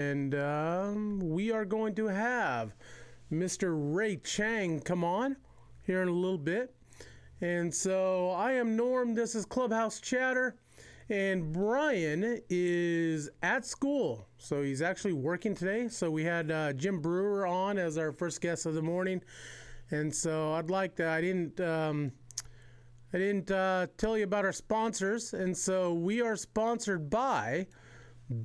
And we are going to have Mr. Ray Chang come on here in a little bit. And so I am Norm. This is Clubhouse Chatter. And Brian is at school. So he's actually working today. So we had Jim Brewer on as our first guest of the morning. And so I'd like to, I didn't tell you about our sponsors. And so we are sponsored by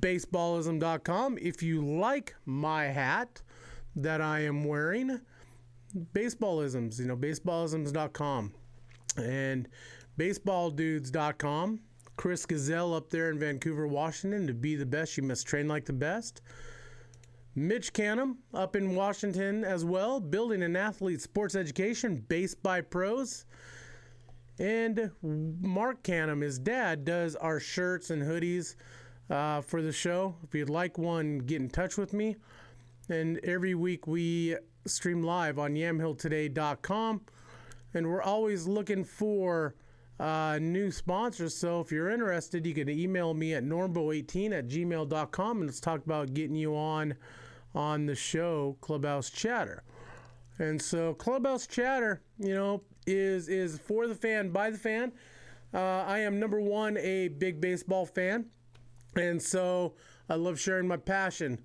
baseballism.com. If you like my hat that I am wearing, baseballisms, baseballisms.com and baseballdudes.com. Chris Gazelle up there in Vancouver, Washington. To be the best, you must train like the best. Mitch Canham up in Washington as well, building an athlete sports education based by pros. And Mark Canham, his dad, does our shirts and hoodies for the show. If you'd like one, get in touch with me. And every week we stream live on yamhilltoday.com. And we're always looking for new sponsors. So if you're interested, you can email me at normbo18@gmail.com, and let's talk about getting you on the show, Clubhouse Chatter. And so Clubhouse Chatter, is for the fan, by the fan. I am, number one, a big baseball fan. And so I love sharing my passion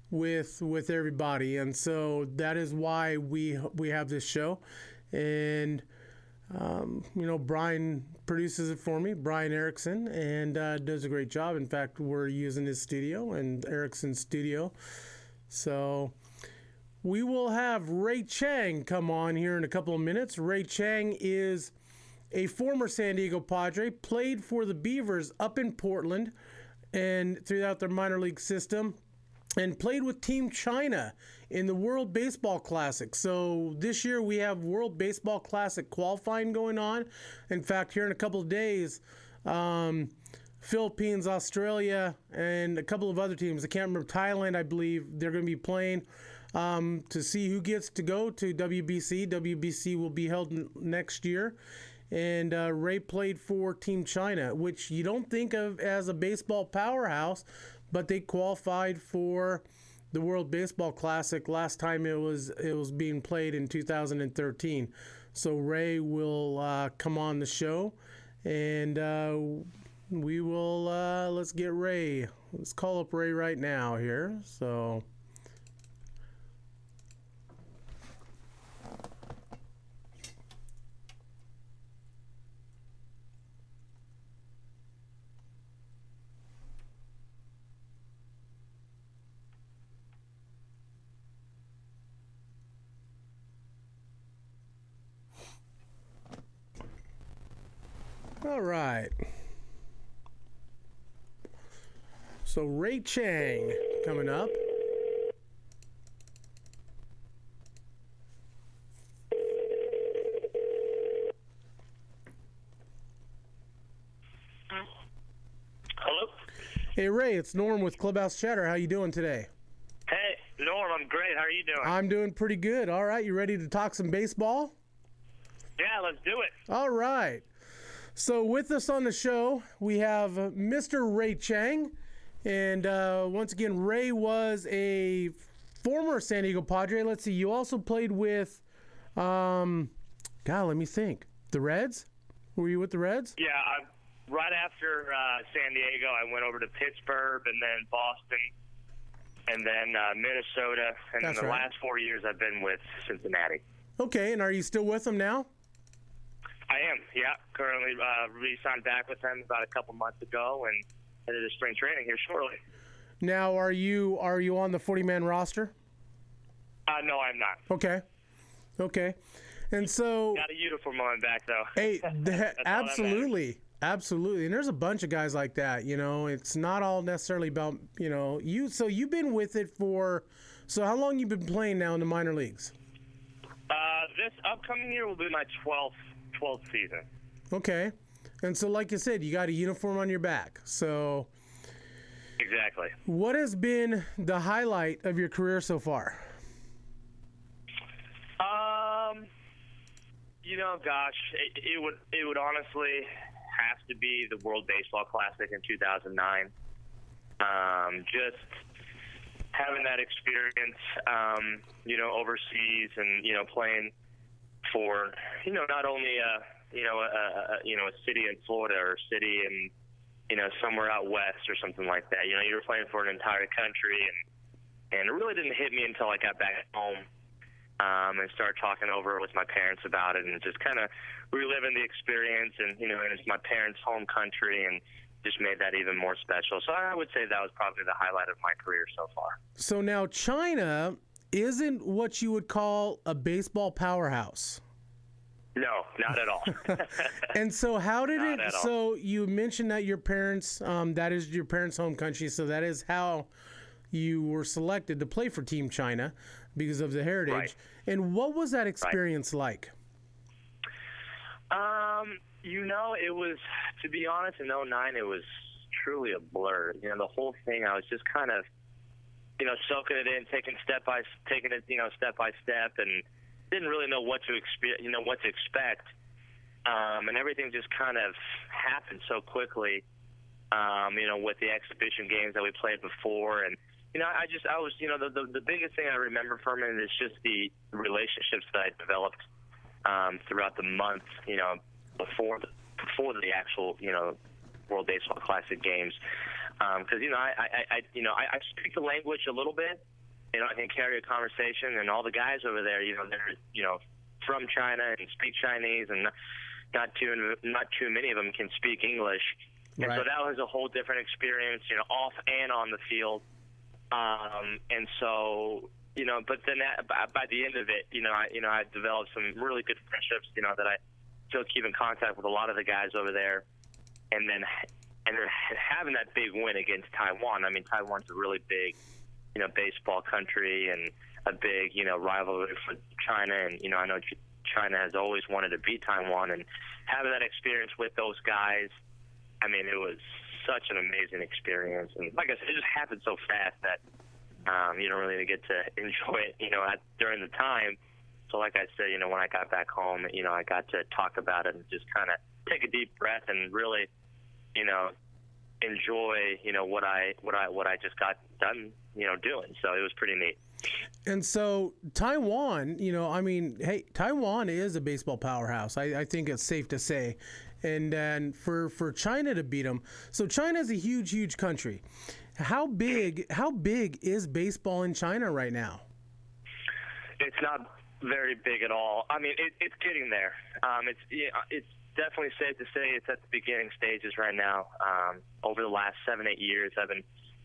with everybody. And so that is why we have this show. And Brian produces it for me, Brian Erickson, and does a great job. In fact, we're using his studio and Erickson's studio. So we will have Ray Chang come on here in a couple of minutes. Ray Chang is a former San Diego Padre, played for the Beavers up in Portland and throughout their minor league system, and played with Team China in the World Baseball Classic. So this year we have World Baseball Classic qualifying going on. In fact, here in a couple of days, Philippines, Australia, and a couple of other teams, I can't remember, Thailand, I believe, they're going to be playing to see who gets to go to WBC. WBC will be held next year. And Ray played for Team China, which you don't think of as a baseball powerhouse, but they qualified for the World Baseball Classic last time it was being played in 2013. So Ray will come on the show, and we will let's get Ray. Let's call up Ray right now here. So. All right. So Ray Chang coming up. Hello? Hey Ray, it's Norm with Clubhouse Chatter. How you doing today? Hey, Norm, I'm great. How are you doing? I'm doing pretty good. All right, you ready to talk some baseball? Yeah, let's do it. All right. So with us on the show, we have Mr. Ray Chang. And once again, Ray was a former San Diego Padre. Let's see, you also played with, let me think. The Reds? Were you with the Reds? Yeah, right after San Diego, I went over to Pittsburgh and then Boston and then Minnesota. And That's in the right. last 4 years, I've been with Cincinnati. Okay, and are you still with them now? I am, yeah. Currently re-signed back with them about a couple months ago and headed to spring training here shortly. Now, are you on the 40-man roster? No, I'm not. Okay. And so... Got a uniform on my back, though. Hey, absolutely. And there's a bunch of guys like that, It's not all necessarily about, you. So you've been with it so how long you been playing now in the minor leagues? This upcoming year will be my 12th season. Okay. And so, like you said, you got a uniform on your back. So, Exactly. what has been the highlight of your career so far? It would honestly have to be the World Baseball Classic in 2009. having that experience, overseas and, playing for, not only a city in Florida or a city in, somewhere out west or something like that. You were playing for an entire country, and it really didn't hit me until I got back home and started talking over it with my parents about it and just kind of reliving the experience. And, and it's my parents' home country, and just made that even more special. So I would say that was probably the highlight of my career so far. So now China isn't what you would call a baseball powerhouse. No, not at all. And so how did Not it, at all. so you mentioned that your parents, that is your parents' home country, so that is how you were selected to play for Team China because of the heritage. Right. And what was that experience like? It was, to be honest, in '09, it was truly a blur. The whole thing, I was just kind of, soaking it in, taking it step by step, and didn't really know what to expect. And everything just kind of happened so quickly. With the exhibition games that we played before, and the biggest thing I remember from it is just the relationships that I developed throughout the month, before the actual, World Baseball Classic games. Because, I speak the language a little bit. I can carry a conversation, and all the guys over there, they're, from China and speak Chinese, and not too many of them can speak English. And Right. so that was a whole different experience, off and on the field. And so, but then by the end of it, I developed some really good friendships, that I still keep in contact with a lot of the guys over there. And then having that big win against Taiwan. I mean, Taiwan's a really big, baseball country and a big, rivalry for China. And, I know China has always wanted to beat Taiwan. And having that experience with those guys, I mean, it was such an amazing experience. And like I said, it just happened so fast that you don't really get to enjoy it, during the time. So like I said, when I got back home, I got to talk about it and just kind of take a deep breath and really, enjoy, what I just got done, doing. So it was pretty neat. And so Taiwan, hey, Taiwan is a baseball powerhouse. I think it's safe to say. And then for China to beat them, so China's a huge, huge country. How big is baseball in China right now? It's not very big at all. I mean, it's getting there. It's definitely safe to say it's at the beginning stages right now. Over the last 7-8 years, I've been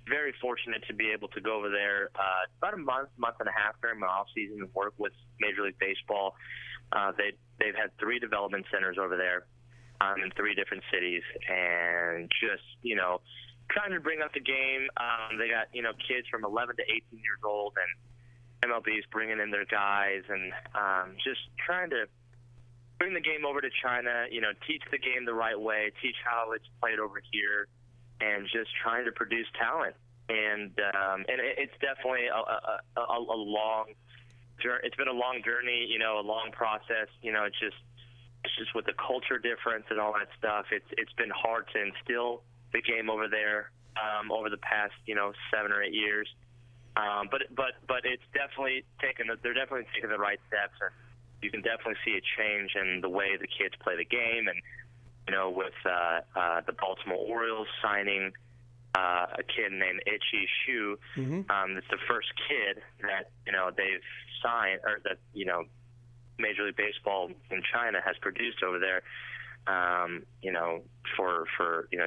very fortunate to be able to go over there about a month and a half during my off season and work with Major League Baseball. They've had 3 development centers over there in 3 different cities, and just trying to bring up the game. They got kids from 11 to 18 years old, and MLB's bringing in their guys, and just trying to bring the game over to China. Teach the game the right way, teach how it's played over here, and just trying to produce talent. And it's definitely a long journey. It's been a long journey, a long process. It's just with the culture difference and all that stuff. It's been hard to instill the game over there over the past 7 or 8 years. But it's definitely they're definitely taking the right steps, and you can definitely see a change in the way the kids play the game. And with the Baltimore Orioles signing a kid named Ichi Shu, it's the first kid that they've signed, or that Major League Baseball in China has produced over there. For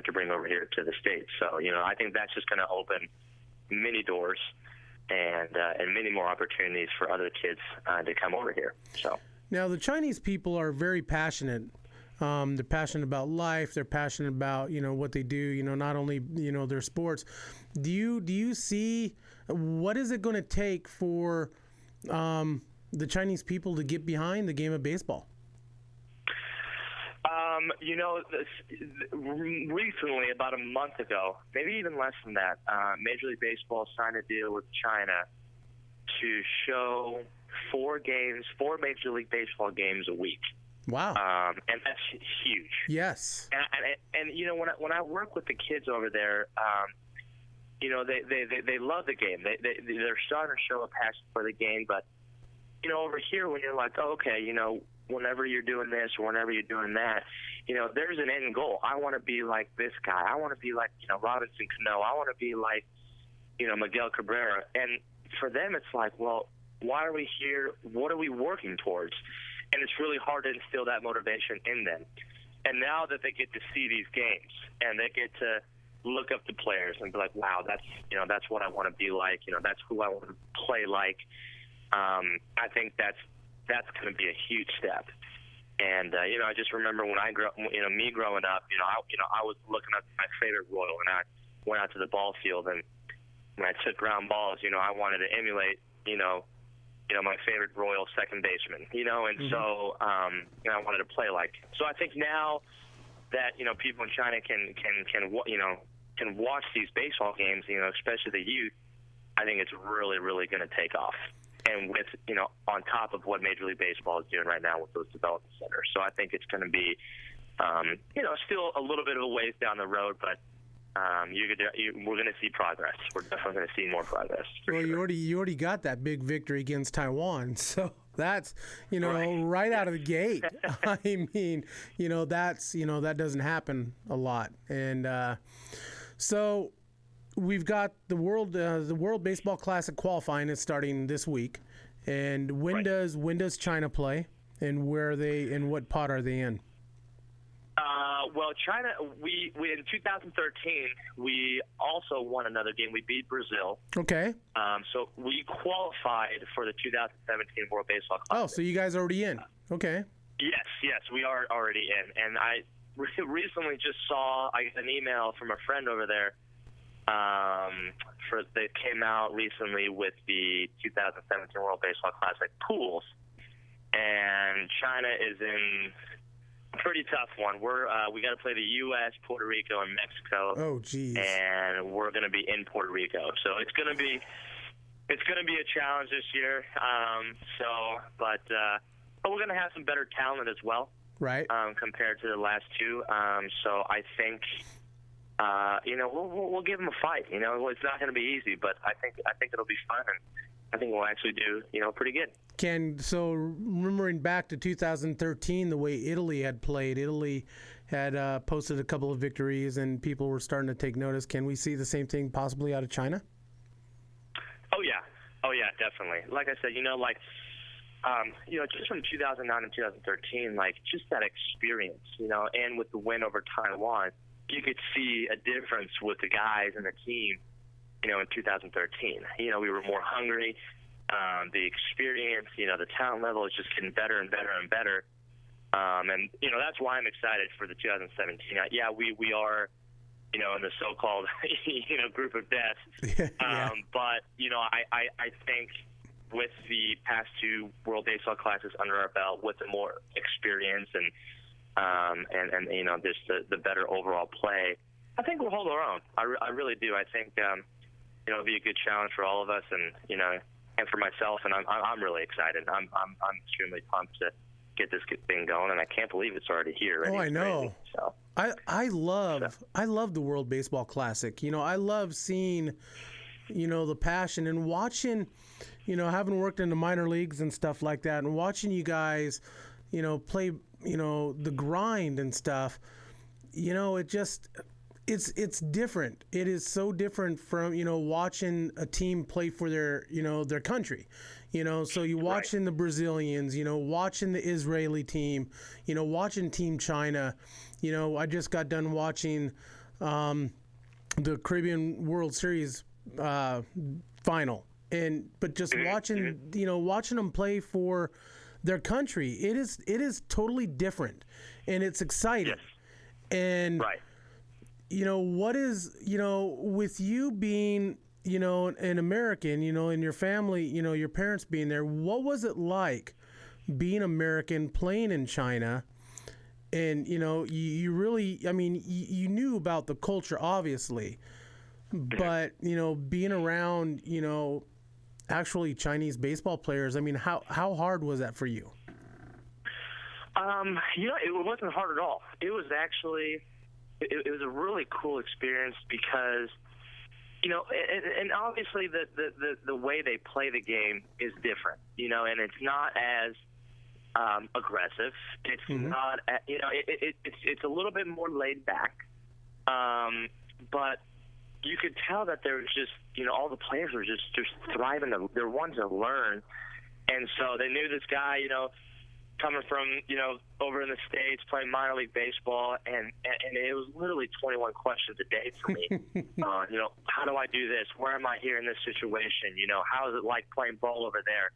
to bring over here to the States. So I think that's just going to open many doors and many more opportunities for other kids to come over here. So now the Chinese people are very passionate. They're passionate about life. They're passionate about what they do. Not only their sports. Do you see what is it going to take for the Chinese people to get behind the game of baseball? Recently, about a month ago, maybe even less than that, Major League Baseball signed a deal with China to show 4 Major League Baseball games a week. Wow. And that's huge. Yes. And when I work with the kids over there, they love the game. They're starting to show a passion for the game. But, over here when you're like, oh, okay, whenever you're doing this or whenever you're doing that, there's an end goal. I want to be like this guy. I want to be like, Robinson Cano. I want to be like, Miguel Cabrera. And for them, it's like, well, why are we here? What are we working towards? And it's really hard to instill that motivation in them. And now that they get to see these games and they get to look up the players and be like, wow, that's what I want to be like. That's who I want to play like. I think that's going to be a huge step. And I just remember when me growing up, I was looking at my favorite Royal, and I went out to the ball field, and when I took ground balls, I wanted to emulate, my favorite Royal second baseman, and so I wanted to play like. So I think now that people in China can watch these baseball games, especially the youth, I think it's really, really going to take off. And with, on top of what Major League Baseball is doing right now with those development centers. So I think it's going to be, still a little bit of a ways down the road, but we're going to see progress. We're definitely going to see more progress. Well, sure. you already got that big victory against Taiwan, so that's right out of the gate. I mean, that doesn't happen a lot, and so we've got the World Baseball Classic qualifying is starting this week, and when does China play, and where are they, and what pot are they in? Well, China, we in 2013, we also won another game. We beat Brazil. Okay. So we qualified for the 2017 World Baseball Classic. Oh, so you guys are already in. Okay. Yes, we are already in. And I recently just saw an email from a friend over there. They came out recently with the 2017 World Baseball Classic pools, and China is in a pretty tough one. We got to play the U.S., Puerto Rico, and Mexico. Oh, geez. And we're going to be in Puerto Rico, so it's going to be a challenge this year. But we're going to have some better talent as well, right? Compared to the last two. So I think. We'll give them a fight. It's not going to be easy, but I think it'll be fun, and I think we'll actually do, pretty good. So remembering back to 2013, the way Italy had played, Italy had posted a couple of victories, and people were starting to take notice. Can we see the same thing possibly out of China? Oh yeah, definitely. Like I said, just from 2009 and 2013, just that experience, and with the win over Taiwan, you could see a difference with the guys and the team, in 2013. We were more hungry. The experience, the talent level is just getting better and better and better. And that's why I'm excited for the 2017. Yeah, we are, in the so-called, group of death. Yeah. But, I think with the past two World Baseball Classics under our belt, with the more experience and just the better overall play, I think we'll hold our own. I really do. I think it'll be a good challenge for all of us, and and for myself, and I'm really excited. I'm extremely pumped to get this thing going, and I can't believe it's already here. Oh, I know. So. I love the World Baseball Classic. I love seeing the passion and watching, having worked in the minor leagues and stuff like that, and watching you guys play, the grind and stuff, it's different. It is so different from, watching a team play for their, their country, so you watching the Brazilians, watching the Israeli team, watching Team China, I just got done watching, the Caribbean World Series, final, but just watching, watching them play for their country, it is totally different, and it's exciting. Yes. And right. What is, with you being, an American, and your family, your parents being there, what was it like being American, playing in China? And, you really, you knew about the culture, obviously, but, being around, actually Chinese baseball players, how hard was that for you? It wasn't hard at all. It was actually, it was a really cool experience because, and obviously the way they play the game is different, and it's not as aggressive. It's not, it's a little bit more laid back. But you could tell that there was just, all the players were just thriving. They're wanting to learn. And so they knew this guy, coming from, over in the States, playing minor league baseball, and it was literally 21 questions a day for me. How do I do this? Where am I here in this situation? How is it like playing ball over there?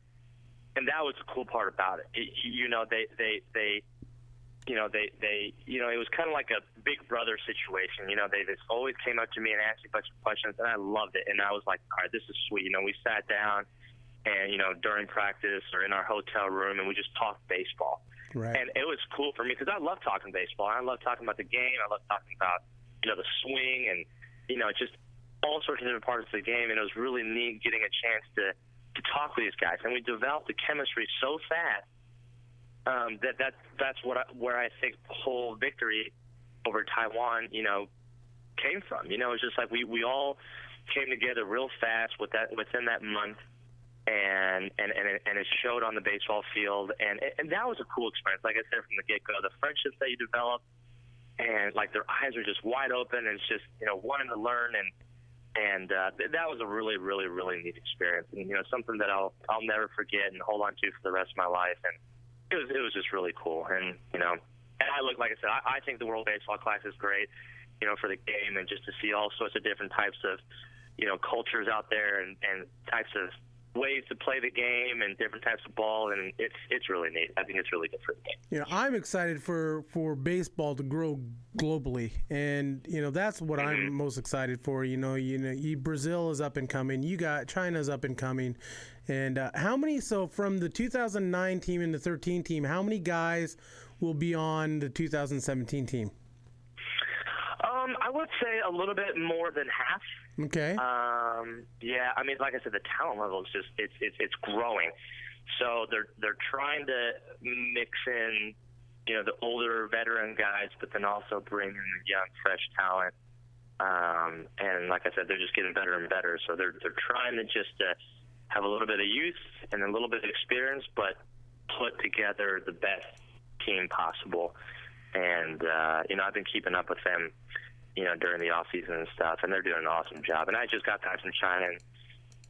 And that was the cool part about it. It was kind of like a big brother situation. They just always came up to me and asked me a bunch of questions, and I loved it. And I was like, all right, this is sweet. We sat down and, during practice or in our hotel room, and we just talked baseball. Right. And it was cool for me because I love talking baseball. I love talking about the game. I love talking about, the swing and, just all sorts of different parts of the game. And it was really neat getting a chance to talk with these guys. And we developed the chemistry so fast that's where I think the whole victory over Taiwan, came from. It's just like we all came together real fast within that month. And it showed on the baseball field, and that was a cool experience. Like I said from the get-go, the friendships that you develop, and like their eyes are just wide open, and it's just wanting to learn, and that was a really, really, really neat experience, and something that I'll never forget and hold on to for the rest of my life. And it was just really cool, and and like I said, I think the World Baseball Classic is great, for the game, and just to see all sorts of different types of cultures out there and types of ways to play the game and different types of ball, and it's really neat. I think it's really good for the game. I'm excited for baseball to grow globally, and that's what I'm most excited for. Brazil is up and coming. You got China's up and coming, and how many? So from the 2009 team and the 13 team, how many guys will be on the 2017 team? I would say a little bit more than half. Okay. Yeah, I mean, like I said, the talent level is just it's growing. So they're trying to mix in, the older veteran guys, but then also bring in the young, fresh talent. And like I said, they're just getting better and better. So they're trying to just have a little bit of youth and a little bit of experience, but put together the best team possible. And I've been keeping up with them, during the off season and stuff, and they're doing an awesome job. And I just got back from China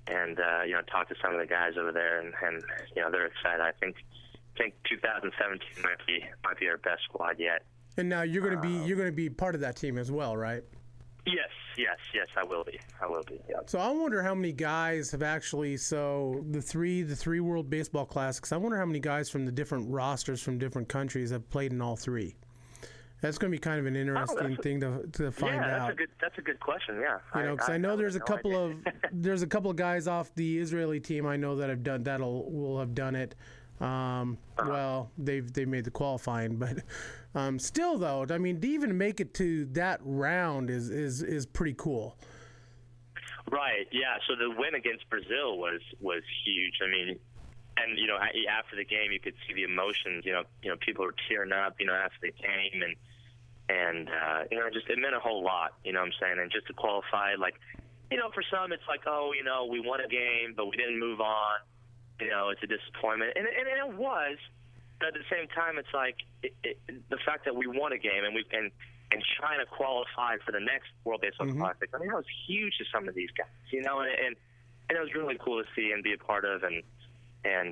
and talked to some of the guys over there, and they're excited. I think 2017 might be our best squad yet. And now you're going to be part of that team as well, right? Yes, I will be. Yeah. So I wonder how many guys have actually. So the three World Baseball Classics. I wonder how many guys from the different rosters from different countries have played in all three. That's going to be kind of an interesting thing to find out. That's a good question. Yeah, because I know there's a couple of guys off the Israeli team I know that have done will have done it. Well, they've made the qualifying, but still though, I mean, to even make it to that round is pretty cool. Right. Yeah. So the win against Brazil was huge. I mean, and after the game, you could see the emotions. People were tearing up. After the game, and just it meant a whole lot. You know what I'm saying? And just to qualify, like, for some, it's like, oh, we won a game, but we didn't move on. It's a disappointment, and it was. But at the same time, it's like the fact that we won a game and and China qualified for the next World Baseball Classic. I mean, that was huge to some of these guys, and it was really cool to see and be a part of, and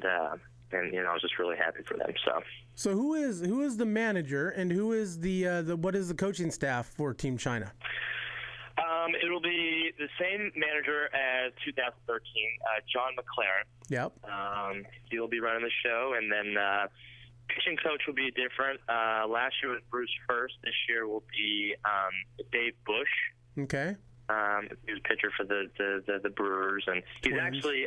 I was just really happy for them. So who is the manager, and who is what is the coaching staff for Team China? It'll be the same manager as 2013, John McLaren. Yep. He'll be running the show, and then pitching coach will be different. Last year was Bruce Hurst. This year will be Dave Bush. Okay. He was a pitcher for the Brewers, and he's actually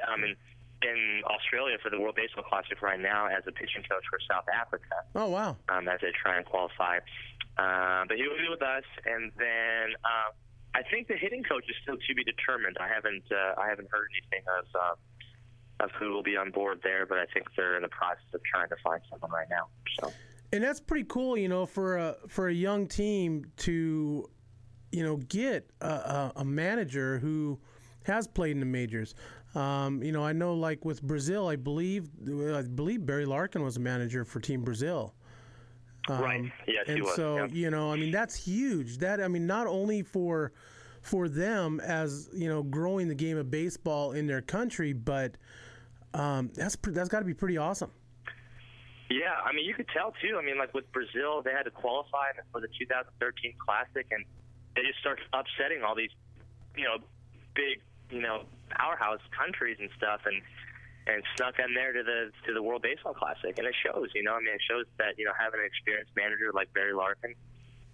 in Australia for the World Baseball Classic right now as a pitching coach for South Africa. Oh, wow. As they try and qualify. But he will be with us, and then I think the hitting coach is still to be determined. I haven't heard anything of who will be on board there, but I think they're in the process of trying to find someone right now. So. And that's pretty cool, for a young team to get a manager who has played in the majors. I know, like with Brazil, I believe Barry Larkin was a manager for Team Brazil. Right. Yes, he was. So, yeah. that's huge. Not only for them as, growing the game of baseball in their country, but that's got to be pretty awesome. Yeah, you could tell, too. Like with Brazil, they had to qualify for the 2013 Classic, and they just started upsetting all these, big, powerhouse countries and stuff, and snuck in there to the World Baseball Classic, and it shows. It shows that having an experienced manager like Barry Larkin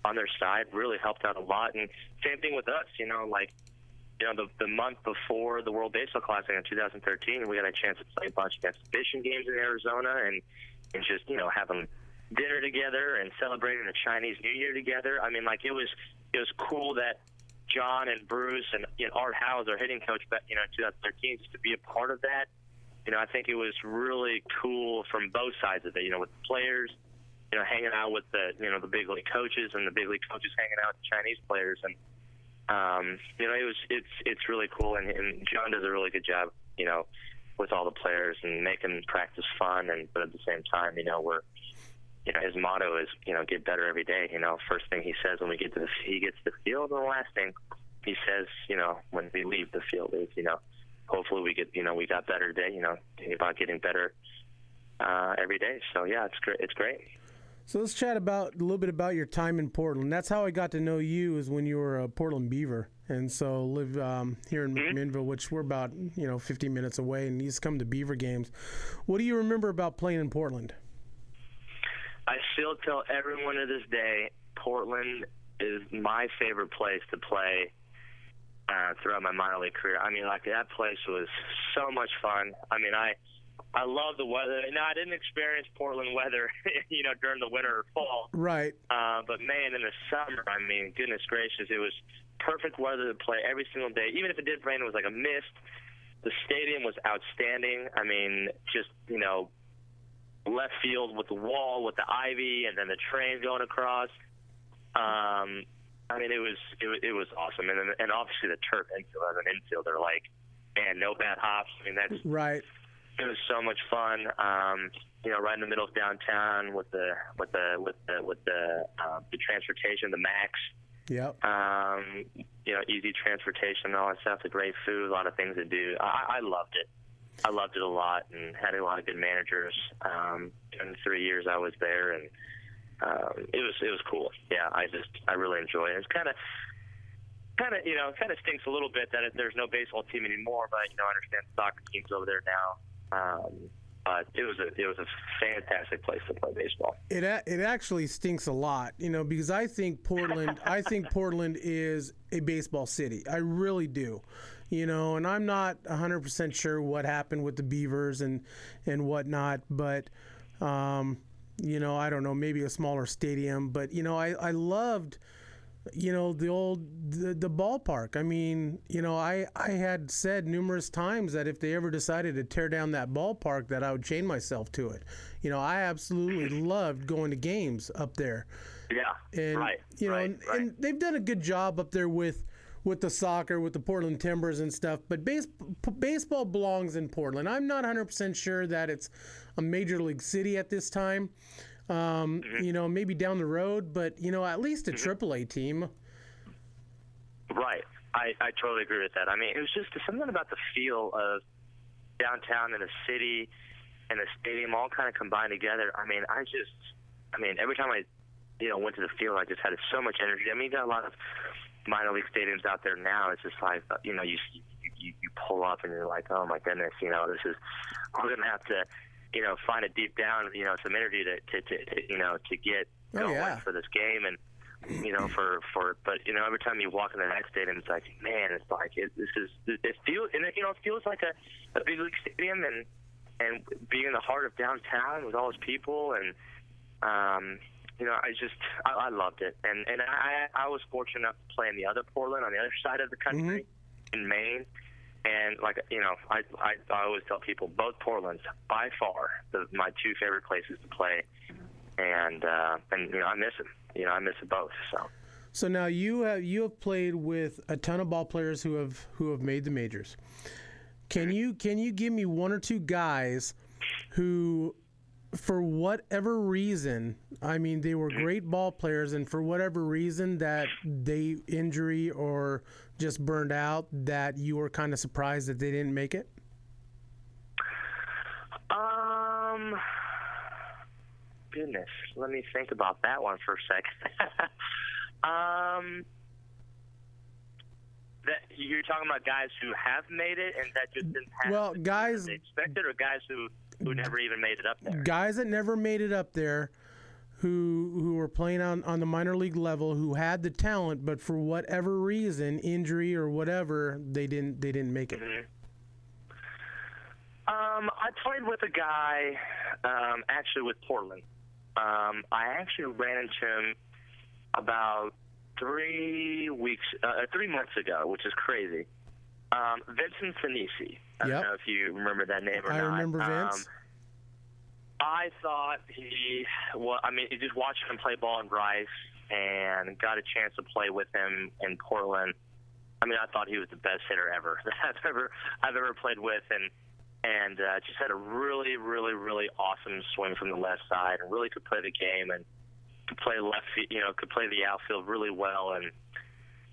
on their side really helped out a lot. And same thing with us. The month before the World Baseball Classic in 2013, we got a chance to play a bunch of exhibition games in Arizona, and just having dinner together and celebrating the Chinese New Year together. It was cool that John and Bruce and Art Howes, our hitting coach, in 2013, just to be a part of that. I think it was really cool from both sides of it. With the players, hanging out with the big league coaches, and the big league coaches hanging out with the Chinese players, and it's really cool. And John does a really good job, with all the players and making practice fun. But at the same time, we're his motto is, get better every day. First thing he says when he gets to the field, and the last thing he says, when we leave the field is, hopefully we got better today, about getting better every day. So yeah, it's great. So let's chat a little bit about your time in Portland. That's how I got to know you, is when you were a Portland Beaver. And so live here in McMinnville, which we're about, 15 minutes away, and you used to come to Beaver games. What do you remember about playing in Portland? I still tell everyone to this day, Portland is my favorite place to play throughout my minor league career. That place was so much fun. I love the weather. Now, I didn't experience Portland weather, during the winter or fall. Right. But, man, in the summer, goodness gracious, it was perfect weather to play every single day. Even if it did rain, it was like a mist. The stadium was outstanding. Just, left field with the wall, with the ivy, and then the train going across. It was awesome. And obviously the turf infield as an infielder, man, no bad hops. That's right. It was so much fun. Right in the middle of downtown with the transportation, the Max. Yep. Easy transportation and all that stuff. The great food, a lot of things to do. I loved it. I loved it a lot, and had a lot of good managers. In the 3 years I was there, and it was cool. Yeah, I really enjoyed it. It's kind of stinks a little bit that there's no baseball team anymore, but I understand soccer teams over there now. But it was a fantastic place to play baseball. It actually stinks a lot, because I think Portland is a baseball city. I really do. And I'm not 100% sure what happened with the Beavers and whatnot, but I don't know, maybe a smaller stadium, but I loved the ballpark. I had said numerous times that if they ever decided to tear down that ballpark, that I would chain myself to it. I absolutely loved going to games up there. Yeah, and right. And they've done a good job up there with the soccer, with the Portland Timbers and stuff, but baseball belongs in Portland. I'm not 100% sure that it's a major league city at this time. Maybe down the road, but at least a AAA team. Right. I totally agree with that. It was just something about the feel of downtown and the city and the stadium all kind of combined together. Every time I went to the field, I just had so much energy. You got a lot of minor league stadiums out there now. It's just like, you pull up and you're like, oh my goodness, we're going to have to find it deep down, some energy to get going for this game, and but every time you walk in the next stadium, it's like, man, it's like it feels like a big league stadium, and being in the heart of downtown with all those people, and I loved it, and I was fortunate enough to play in the other Portland on the other side of the country, in Maine. And I always tell people, both Portlands by far my two favorite places to play, and I miss them. I miss them both. So now you have played with a ton of ball players who have made the majors. Can you give me one or two guys who, for whatever reason, I mean, they were great ball players, and for whatever reason that they injury or just burned out, that you were kind of surprised that they didn't make it? Goodness, let me think about that one for a second. That you're talking about guys who have made it and that just didn't have guys they expected, or guys who never even made it up there? Guys that never made it up there, who were playing on the minor league level, who had the talent, but for whatever reason, injury or whatever, they didn't make it. Mm-hmm. I played with a guy, actually with Portland. I actually ran into him about 3 months ago, which is crazy. Vincent Sinisi. I don't know if you remember that name or not. I remember Vince. I thought just watching him play ball in Rice and got a chance to play with him in Portland. I mean, I thought he was the best hitter ever that I've ever played with, and just had a really, really, really awesome swing from the left side, and really could play the game and could play could play the outfield really well. And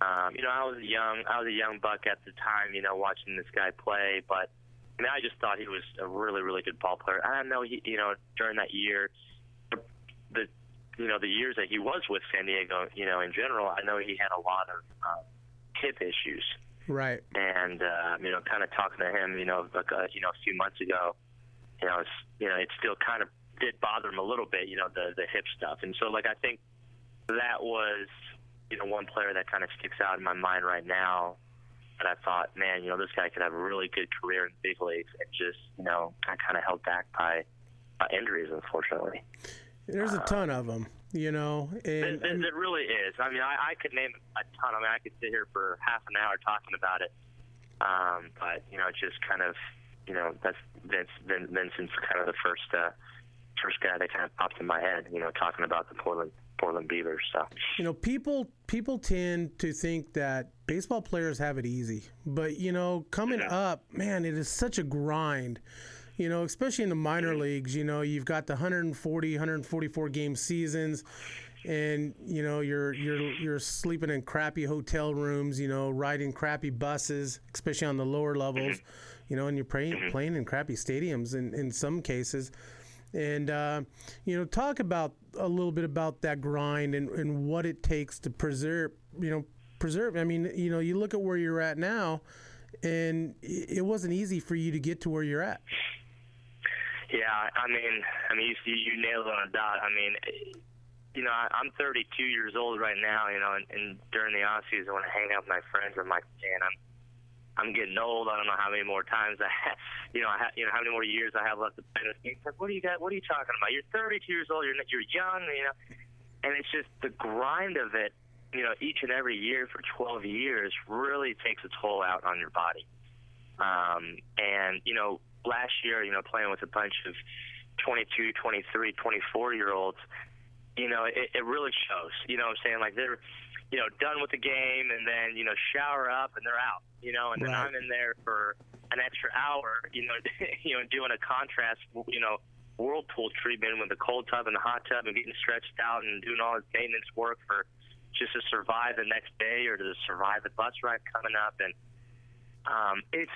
I was a young buck at the time, watching this guy play, but I mean, I just thought he was a really, really good ball player. I know during that year, the years that he was with San Diego, in general, I know he had a lot of hip issues. Right. And kind of talking to him, a few months ago, it still kind of did bother him a little bit, the hip stuff. And so, I think that was, one player that kind of sticks out in my mind right now. And I thought, man, this guy could have a really good career in the big leagues, and just, I kind of held back by injuries, unfortunately. There's a ton of them, and it really is. I mean, I could name a ton. I mean, I could sit here for half an hour talking about it. But just kind of, that's Vincent's kind of the first guy that kind of popped in my head. Talking about the Portland Beavers. So people tend to think that baseball players have it easy, but coming up, man, it is such a grind. Especially in the minor leagues, you've got the 140, 144 game seasons, and you're sleeping in crappy hotel rooms, riding crappy buses, especially on the lower levels, and you're playing in crappy stadiums in some cases. And talk about a little bit about that grind and what it takes to preserve. I mean, you look at where you're at now, and it wasn't easy for you to get to where you're at. Yeah, I mean, you nailed it on a dot. I mean, I'm 32 years old right now, and during the off season when I hang out with my friends, I'm like, man, I'm getting old. I don't know how many more times how many more years I have left to play this game. It's like, what are you talking about? You're 32 years old. You're young, and it's just the grind of it. Each and every year for 12 years really takes a toll out on your body. And last year, playing with a bunch of 22, 23, 24-year-olds, it really shows. What I'm saying? Like, they're, done with the game, and then, shower up, and they're out, and then I'm in there for an extra hour, doing a contrast, whirlpool treatment with the cold tub and the hot tub, and getting stretched out and doing all this maintenance work for just to survive the next day or to survive the bus ride coming up. And it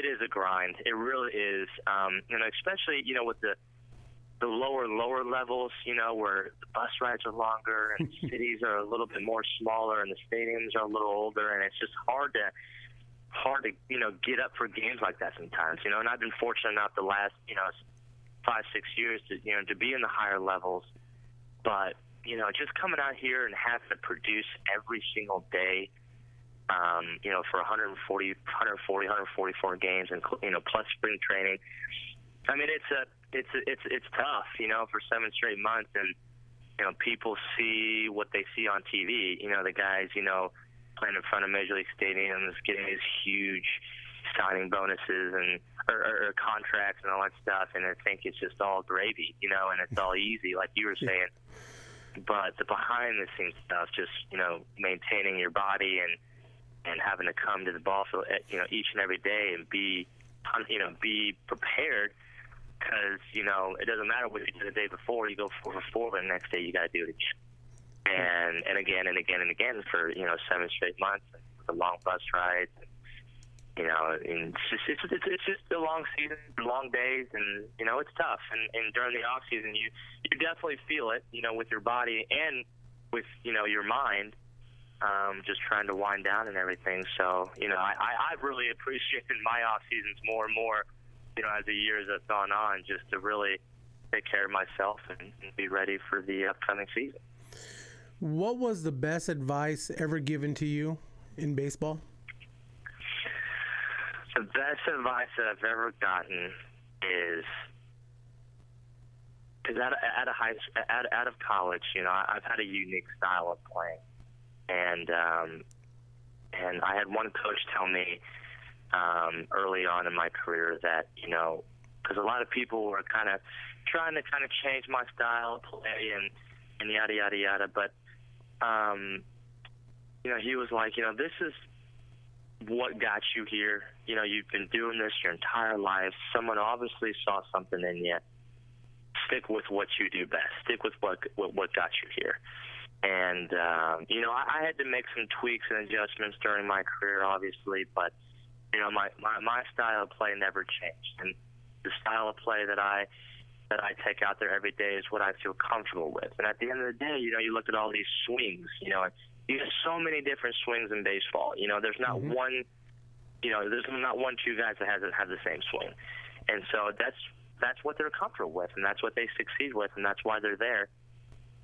is a grind. It really is. Especially, with the lower levels, where the bus rides are longer and cities are a little bit more smaller and the stadiums are a little older, and it's just hard to get up for games like that sometimes, and I've been fortunate enough the last, 5-6 years to be in the higher levels, but, just coming out here and having to produce every single day, for 144 games, and plus spring training. I mean, it's tough, for 7 straight months, and people see what they see on TV. The guys, playing in front of major league stadiums, getting these huge signing bonuses and or contracts and all that stuff, and I think it's just all gravy, and it's all easy, like you were saying. but the behind-the-scenes stuff, just maintaining your body and having to come to the ball field, each and every day and be prepared, because it doesn't matter what you did the day before. You go 4 for 4, but the next day you got to do it again, and again and again and again for 7 straight months, the long bus rides. And it's just a long season, long days, and it's tough. And during the off season, you definitely feel it, with your body and with your mind, just trying to wind down and everything. So I've really appreciated my off seasons more and more, as the years have gone on, just to really take care of myself and be ready for the upcoming season. What was the best advice ever given to you in baseball? The best advice that I've ever gotten is out of college. I've had a unique style of playing, and I had one coach tell me early on in my career that because a lot of people were kind of trying to change my style of play and yada yada yada, but he was like, this is what got you here. You've been doing this your entire life. Someone obviously saw something in you. Stick with what you do best. Stick with what got you here. And I had to make some tweaks and adjustments during my career, obviously, but my style of play never changed. And the style of play that I take out there every day is what I feel comfortable with. And at the end of the day, you look at all these swings. You have so many different swings in baseball. There's not one. There's not 1, 2 guys that have the same swing, and so that's what they're comfortable with, and that's what they succeed with, and that's why they're there.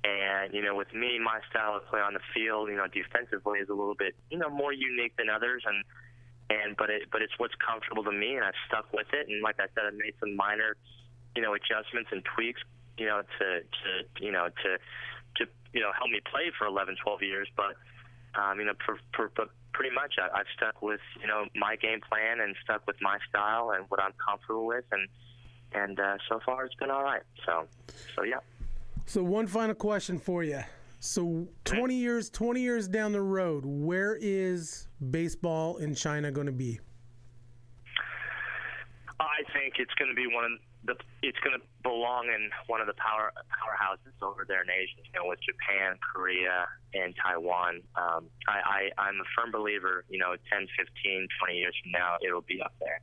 And with me, my style of play on the field, defensively is a little bit more unique than others, but it's what's comfortable to me, and I've stuck with it. And like I said, I've made some minor adjustments and tweaks to help me play for 11, 12 years, but pretty much I've stuck with my game plan and stuck with my style and what I'm comfortable with, and so far it's been all right. So yeah. So one final question for you. So 20 years down the road, where is baseball in China going to be? I think it's going to be it's going to belong in one of the powerhouses over there in Asia, with Japan, Korea, and Taiwan. I'm a firm believer, 10, 15, 20 years from now, it'll be up there.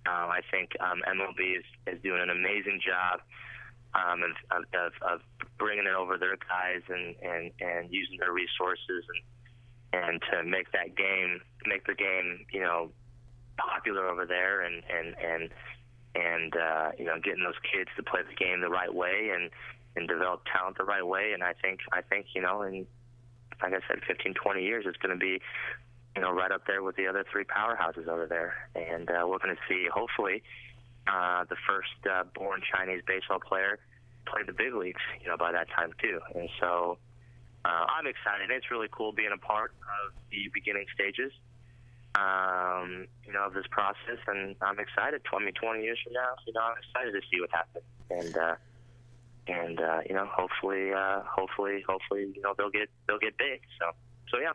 I think MLB is doing an amazing job of bringing it over their guys and using their resources and to make the game, popular over there and getting those kids to play the game the right way and develop talent the right way. And I think in, like I said, 15, 20 years, it's going to be, right up there with the other 3 powerhouses over there. And we're going to see, hopefully, the first born Chinese baseball player play the big leagues, by that time too. And so I'm excited. It's really cool being a part of the beginning stages, of this process, and I'm excited. 20 years from now, I'm excited to see what happens, and hopefully, they'll get big. So yeah.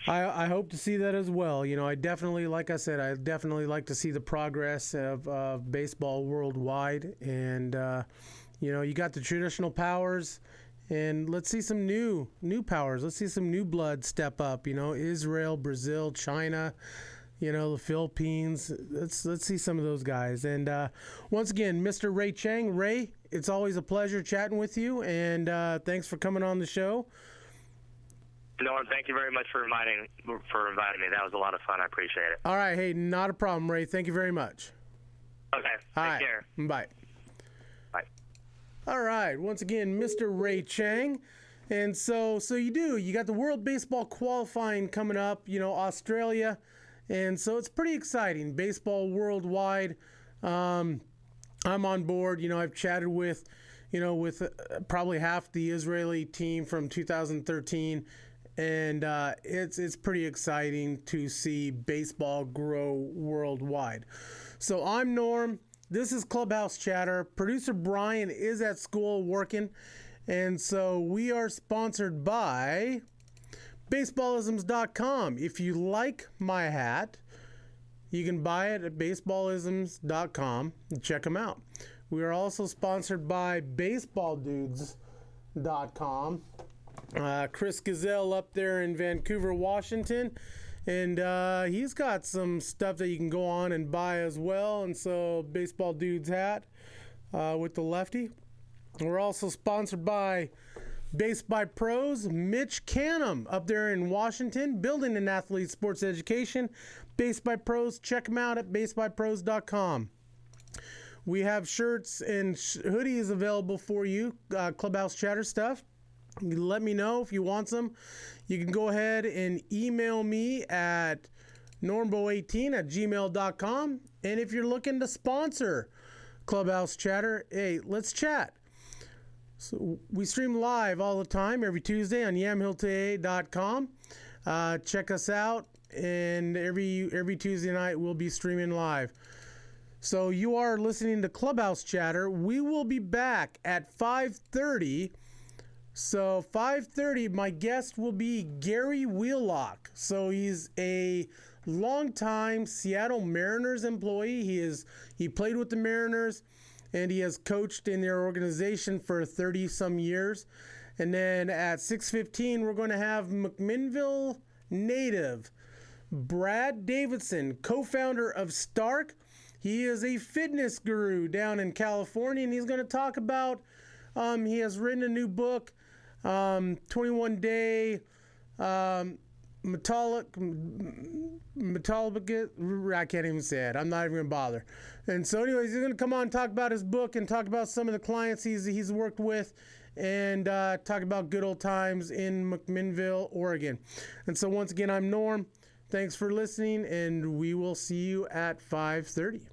I hope to see that as well. I definitely, like I said, I definitely like to see the progress of baseball worldwide, and you got the traditional powers. And let's see some new powers. Let's see some new blood step up. Israel, Brazil, China, the Philippines. Let's see some of those guys. And once again, Mr. Ray Chang. Ray, it's always a pleasure chatting with you. And thanks for coming on the show. Norm, thank you very much for inviting me. That was a lot of fun. I appreciate it. All right. Hey, not a problem, Ray. Thank you very much. Okay. Take care. Bye. All right, once again, Mr. Ray Chang. And so you got the World Baseball qualifying coming up, Australia. And so it's pretty exciting, baseball worldwide. I'm on board. I've chatted with probably half the Israeli team from 2013. And it's pretty exciting to see baseball grow worldwide. So I'm Norm. This is Clubhouse Chatter. Producer Brian is at school working, And so we are sponsored by baseballisms.com. If you like my hat, you can buy it at baseballisms.com and check them out. We are also sponsored by baseballdudes.com. Chris Gazelle up there in Vancouver, Washington. And he's got some stuff that you can go on and buy as well. And so, Baseball Dude's hat with the lefty. We're also sponsored by Base by Pros, Mitch Canham up there in Washington, building an athlete sports education. Base by Pros, check them out at basebypros.com. We have shirts and hoodies available for you, Clubhouse Chatter stuff. You let me know if you want some. You can go ahead and email me at normbo18@gmail.com. And if you're looking to sponsor Clubhouse Chatter, hey, let's chat. So we stream live all the time every Tuesday on yamhilltoday.com. Check us out, and every Tuesday night we'll be streaming live. So you are listening to Clubhouse Chatter. We will be back at 5:30. So 5:30, my guest will be Gary Wheelock. So he's a longtime Seattle Mariners employee. He played with the Mariners, and he has coached in their organization for 30-some years. And then at 6:15, we're going to have McMinnville native Brad Davidson, co-founder of Stark. He is a fitness guru down in California, and he's going to talk about, he has written a new book, 21-day metallic, I can't even say it. I'm not even going to bother. And so anyways, he's going to come on and talk about his book and talk about some of the clients he's worked with, and talk about good old times in McMinnville, Oregon. And so once again, I'm Norm. Thanks for listening, and we will see you at 5:30.